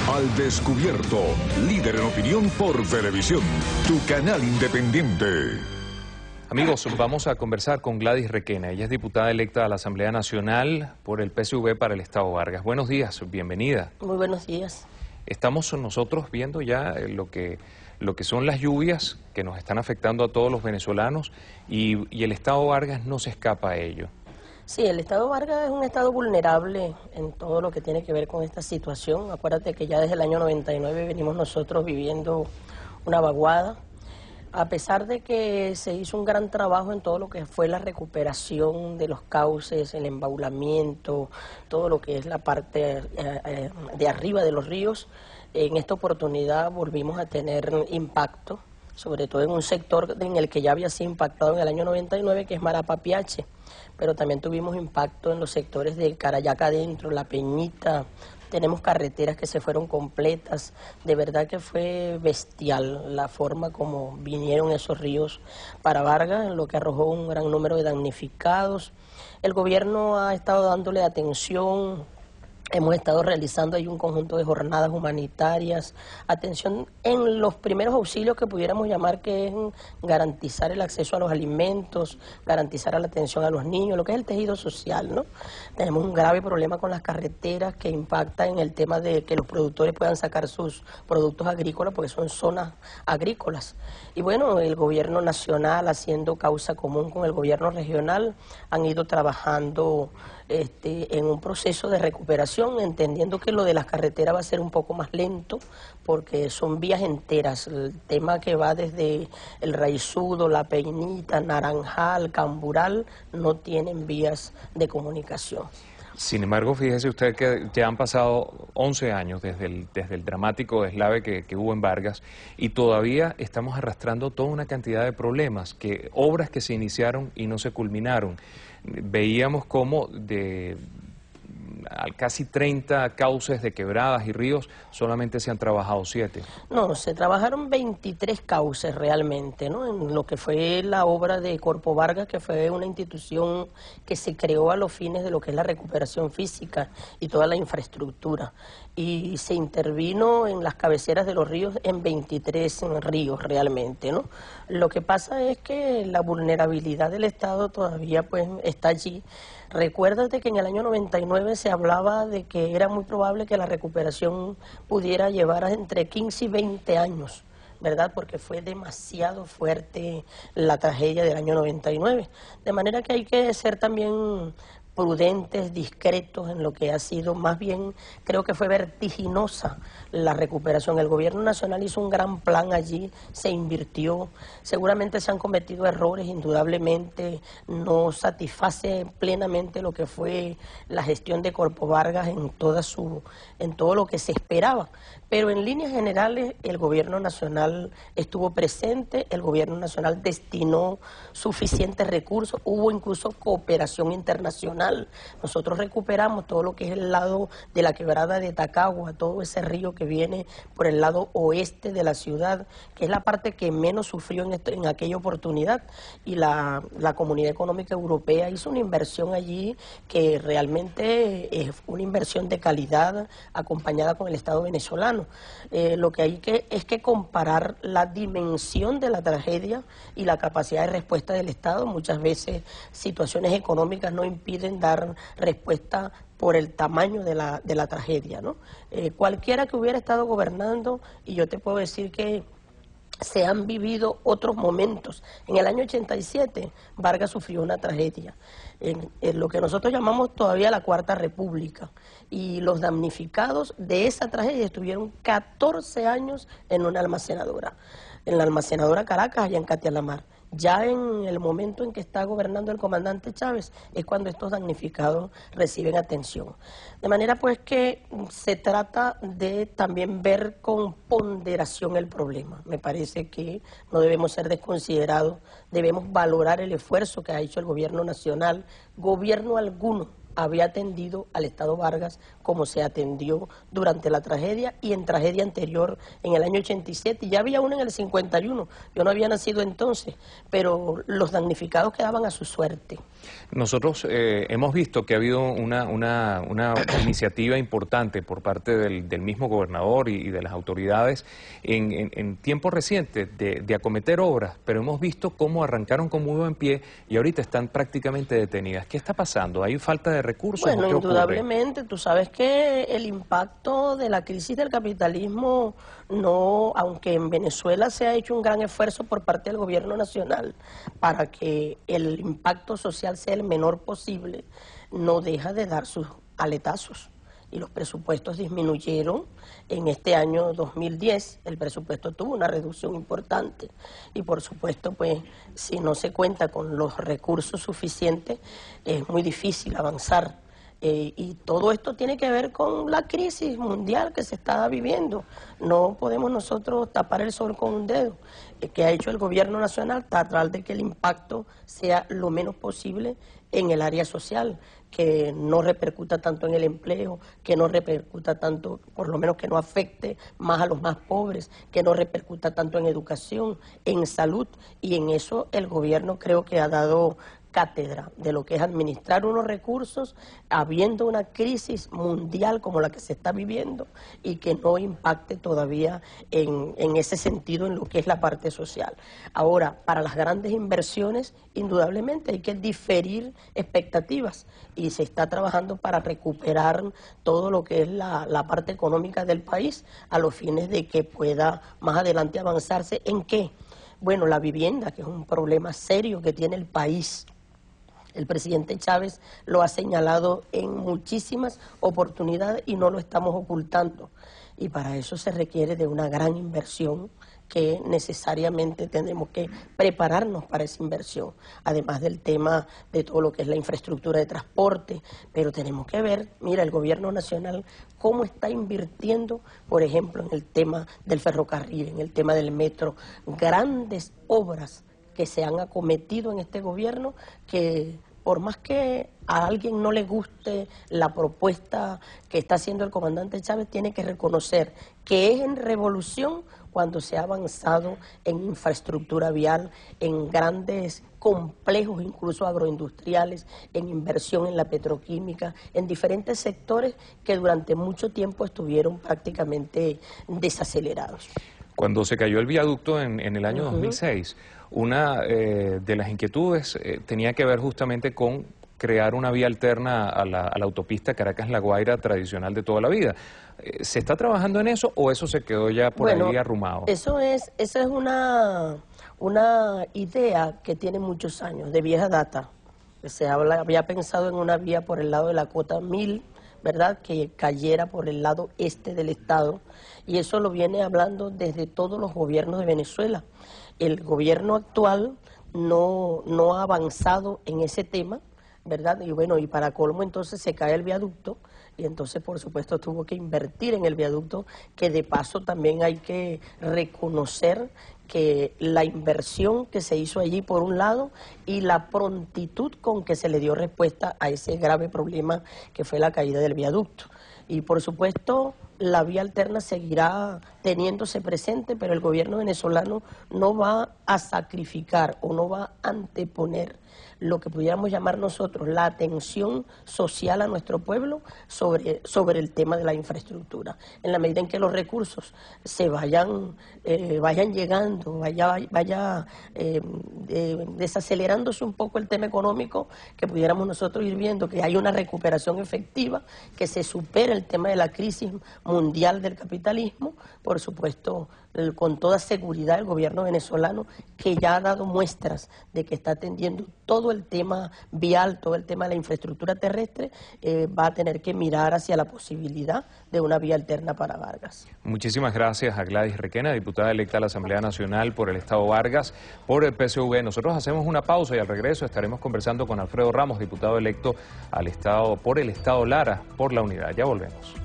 Al Descubierto, líder en opinión por televisión, tu canal independiente. Amigos, vamos a conversar con Gladys Requena. Ella es diputada electa a la Asamblea Nacional por el PSV para el Estado Vargas. Buenos días, bienvenida. Muy buenos días. Estamos nosotros viendo ya lo que son las lluvias que nos están afectando a todos los venezolanos y el Estado Vargas no se escapa a ello. Sí, el Estado Vargas es un estado vulnerable en todo lo que tiene que ver con esta situación. Acuérdate que ya desde el año 99 venimos nosotros viviendo una vaguada. A pesar de que se hizo un gran trabajo en todo lo que fue la recuperación de los cauces, el embaulamiento, todo lo que es la parte de arriba de los ríos, en esta oportunidad volvimos a tener impacto, sobre todo en un sector en el que ya había sido impactado en el año 99, que es Marapapiache, pero también tuvimos impacto en los sectores de Carayaca Adentro, La Peñita. Tenemos carreteras que se fueron completas. De verdad que fue bestial la forma como vinieron esos ríos para Vargas, lo que arrojó un gran número de damnificados. El gobierno ha estado dándole atención. Hemos estado realizando ahí un conjunto de jornadas humanitarias, atención en los primeros auxilios que pudiéramos llamar, que es garantizar el acceso a los alimentos, garantizar la atención a los niños, lo que es el tejido social, ¿no? Tenemos un grave problema con las carreteras que impacta en el tema de que los productores puedan sacar sus productos agrícolas, porque son zonas agrícolas. Y bueno, el gobierno nacional, haciendo causa común con el gobierno regional, han ido trabajando en un proceso de recuperación, entendiendo que lo de las carreteras va a ser un poco más lento, porque son vías enteras. El tema que va desde el Raizudo, La Peñita, Naranjal, Cambural, no tienen vías de comunicación. Sin embargo, fíjese usted que ya han pasado 11 años desde el dramático deslave que hubo en Vargas y todavía estamos arrastrando toda una cantidad de problemas, obras que se iniciaron y no se culminaron. Veíamos cómo de casi 30 cauces de quebradas y ríos solamente se han trabajado 7. No, se trabajaron 23 cauces realmente, ¿no? En lo que fue la obra de Corpo Vargas, que fue una institución que se creó a los fines de lo que es la recuperación física y toda la infraestructura. Y se intervino en las cabeceras de los ríos en 23 ríos realmente, ¿no? Lo que pasa es que la vulnerabilidad del Estado todavía pues está allí. Recuérdate que en el año 99 se hablaba de que era muy probable que la recuperación pudiera llevar entre 15 y 20 años, ¿verdad? Porque fue demasiado fuerte la tragedia del año 99. De manera que hay que ser también prudentes, discretos en lo que ha sido, más bien creo que fue vertiginosa la recuperación. El gobierno nacional hizo un gran plan allí, se invirtió, seguramente se han cometido errores, indudablemente no satisface plenamente lo que fue la gestión de Corpo Vargas en todo lo que se esperaba, pero en líneas generales el gobierno nacional estuvo presente, el gobierno nacional destinó suficientes recursos, hubo incluso cooperación internacional. Nosotros recuperamos todo lo que es el lado de la quebrada de Tacagua, todo ese río que viene por el lado oeste de la ciudad, que es la parte que menos sufrió en aquella oportunidad, y la Comunidad Económica Europea hizo una inversión allí que realmente es una inversión de calidad acompañada con el Estado venezolano. Lo que hay es que comparar la dimensión de la tragedia y la capacidad de respuesta del Estado. Muchas veces situaciones económicas no impiden dar respuesta por el tamaño de la tragedia, ¿no? Cualquiera que hubiera estado gobernando, y yo te puedo decir que se han vivido otros momentos. En el año 87, Vargas sufrió una tragedia, en lo que nosotros llamamos todavía la Cuarta República, y los damnificados de esa tragedia estuvieron 14 años en una almacenadora, en la almacenadora Caracas, allá en Catialamar. Ya en el momento en que está gobernando el comandante Chávez es cuando estos damnificados reciben atención. De manera pues que se trata de también ver con ponderación el problema. Me parece que no debemos ser desconsiderados, debemos valorar el esfuerzo que ha hecho el gobierno nacional. Gobierno alguno había atendido al Estado Vargas como se atendió durante la tragedia y en tragedia anterior en el año 87. Ya había una en el 51, yo no había nacido entonces, pero los damnificados quedaban a su suerte. Nosotros hemos visto que ha habido una iniciativa importante por parte del mismo gobernador y de las autoridades en tiempo reciente de acometer obras, pero hemos visto cómo arrancaron con muy buen pie y ahorita están prácticamente detenidas. ¿Qué está pasando? ¿Hay falta de recursos? Bueno, ¿o qué indudablemente, tú sabes que el impacto de la crisis del capitalismo, no, aunque en Venezuela se ha hecho un gran esfuerzo por parte del gobierno nacional para que el impacto social sea el menor posible, no deja de dar sus aletazos. Y los presupuestos disminuyeron en este año 2010, el presupuesto tuvo una reducción importante y por supuesto pues si no se cuenta con los recursos suficientes es muy difícil avanzar. Y todo esto tiene que ver con la crisis mundial que se está viviendo. No podemos nosotros tapar el sol con un dedo. Que ha hecho el gobierno nacional tratar de que el impacto sea lo menos posible en el área social, que no repercuta tanto en el empleo, que no repercuta tanto, por lo menos que no afecte más a los más pobres, que no repercuta tanto en educación, en salud, y en eso el gobierno creo que ha dado cátedra de lo que es administrar unos recursos habiendo una crisis mundial como la que se está viviendo y que no impacte todavía en ese sentido en lo que es la parte social. Ahora, para las grandes inversiones, indudablemente hay que diferir expectativas y se está trabajando para recuperar todo lo que es la parte económica del país a los fines de que pueda más adelante avanzarse. ¿En qué? Bueno, la vivienda, que es un problema serio que tiene el país. El presidente Chávez lo ha señalado en muchísimas oportunidades y no lo estamos ocultando. Y para eso se requiere de una gran inversión que necesariamente tenemos que prepararnos para esa inversión, además del tema de todo lo que es la infraestructura de transporte, pero tenemos que ver, mira, el gobierno nacional cómo está invirtiendo, por ejemplo, en el tema del ferrocarril, en el tema del metro, grandes obras que se han acometido en este gobierno que por más que a alguien no le guste la propuesta que está haciendo el comandante Chávez, tiene que reconocer que es en revolución cuando se ha avanzado en infraestructura vial, en grandes complejos, incluso agroindustriales, en inversión en la petroquímica, en diferentes sectores que durante mucho tiempo estuvieron prácticamente desacelerados. Cuando se cayó el viaducto en el año 2006, una de las inquietudes tenía que ver justamente con crear una vía alterna a la autopista Caracas-La Guaira tradicional de toda la vida. ¿Se está trabajando en eso o eso se quedó ya por ahí arrumado? Esa es una idea que tiene muchos años, de vieja data. Había pensado en una vía por el lado de la Cota 1000, ¿verdad?, que cayera por el lado este del estado, y eso lo viene hablando desde todos los gobiernos de Venezuela. El gobierno actual no ha avanzado en ese tema, ¿verdad? Y bueno, y para colmo entonces se cae el viaducto y entonces por supuesto tuvo que invertir en el viaducto, que de paso también hay que reconocer que la inversión que se hizo allí por un lado y la prontitud con que se le dio respuesta a ese grave problema que fue la caída del viaducto. Y por supuesto la vía alterna seguirá teniéndose presente, pero el gobierno venezolano no va a sacrificar o no va a anteponer lo que pudiéramos llamar nosotros la atención social a nuestro pueblo sobre el tema de la infraestructura. En la medida en que los recursos se vayan llegando, vaya desacelerándose un poco el tema económico, que pudiéramos nosotros ir viendo que hay una recuperación efectiva, que se supera el tema de la crisis mundial del capitalismo, por supuesto, con toda seguridad el gobierno venezolano, que ya ha dado muestras de que está atendiendo todo el tema vial, todo el tema de la infraestructura terrestre, va a tener que mirar hacia la posibilidad de una vía alterna para Vargas. Muchísimas gracias a Gladys Requena, diputada electa a la Asamblea Nacional por el Estado Vargas, por el PSV. Nosotros hacemos una pausa y al regreso estaremos conversando con Alfredo Ramos, diputado electo por el Estado Lara, por la Unidad. Ya volvemos.